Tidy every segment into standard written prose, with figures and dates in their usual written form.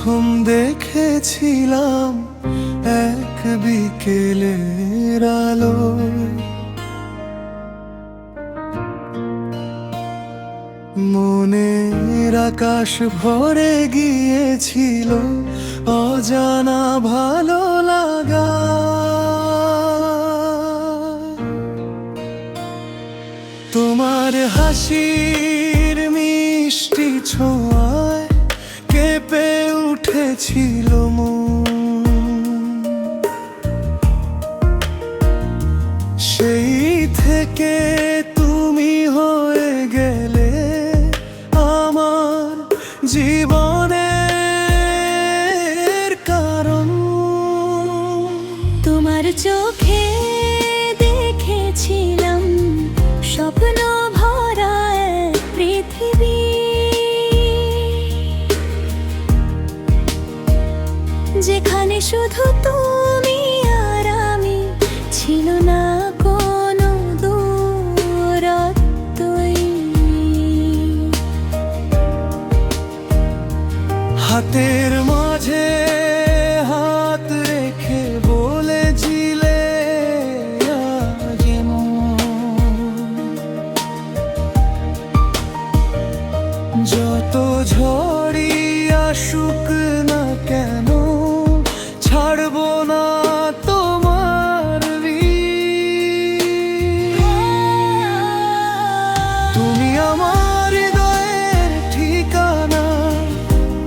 প্রথম দেখেছিলাম এক বিকেলের আলো, মনের আকাশ ভরে গিয়েছিল অজানা ভালো লাগা। তোমার হাসির মিষ্টি ছোঁয়ায় কেঁপে উঠেছিল মন, সেই থেকে তুমি হয়ে গেলে আমার জীবনের কারণ। তোমার চোখে দেখেছিলাম স্বপ্ন ভরা এক পৃথিবী, যেখানে শুধু তুমি আর আমি, ছিল না কোনো দূরত্বই। হাতের মাঝে হাত রেখে বলেছিলে আজ যত ঝড়ই আসুক না কেন, ছাড়বো না তোমার তুমি আমার হৃদয়ের ঠিকানা,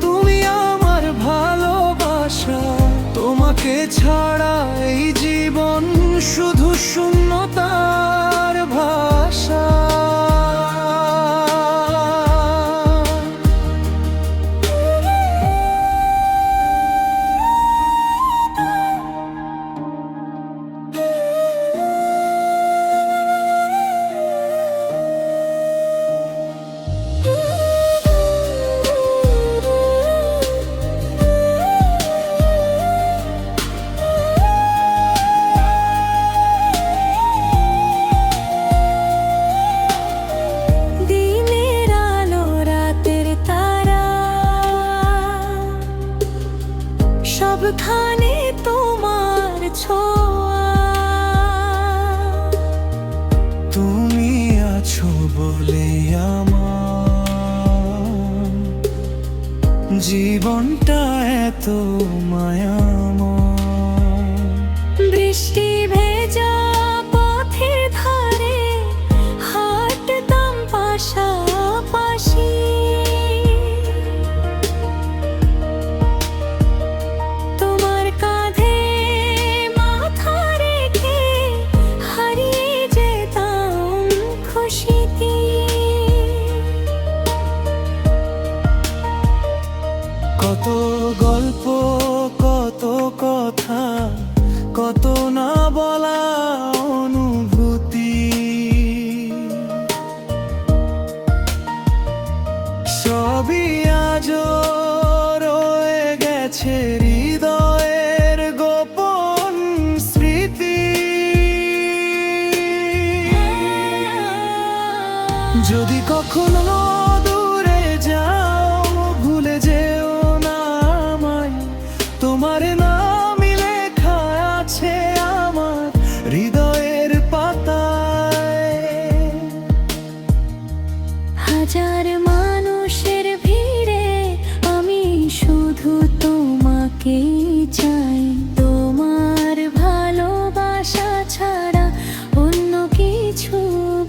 তুমি আমার ভালোবাসা। তোমাকে ছাড়া এই জীবন শুধু শূন্যতার ভাষা। সবখানে তোমার ছোঁয়া, তুমি আছো বলে আমার জীবনটা এত মায়াময়। বৃষ্টি ভেজা পথের ধারে হাঁটতাম পাশাপাশি, তোমার কাঁধে মাথা রেখে হারিয়ে যেতাম খুশিতে। কত গল্প, কত কথা, কত না বলা অনুভূতি, সবই আজও রয়ে গেছে হৃদয়ের গোপন স্মৃতি। যদি কখনো দূরে যাও, ভুলে যেও না আমায়, তোমার নামই লেখা আছে আমার হৃদয়ের পাতায়। হাজার মানুষের ভিড়ে আমি শুধু তোমাকে চাই, তোমার ভালোবাসা ছাড়া অন্য কিছু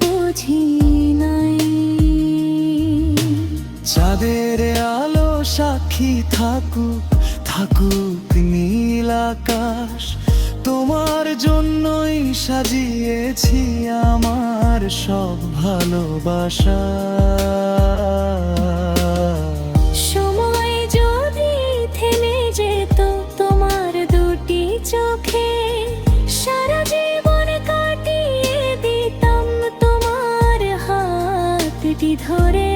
বুঝি নাই। চাঁদের আলো সাক্ষী থাকুক, থাকুক নীল আকাশ, তোমার জন্যই সাজিয়েছি আমার সব ভালোবাসা। সময় যদি থেমে যেত তোমার দুটি চোখে, সারা জীবন কাটিয়ে দিতাম তোমার হাতটি ধরে।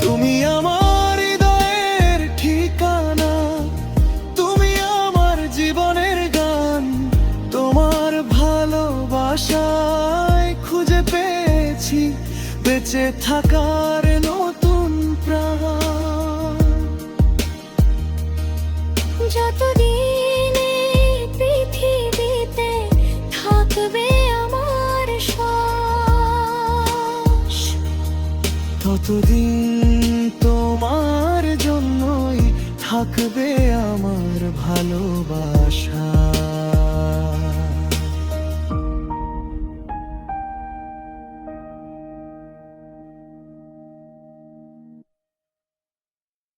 তুমি আমার হৃদয় থাকার নতুন প্রাণ। যতদিন এই পৃথিবীতে থাকবে আমার শ্বাস, ততদিন তোমার জন্যই থাকবে আমার ভালোবাসা।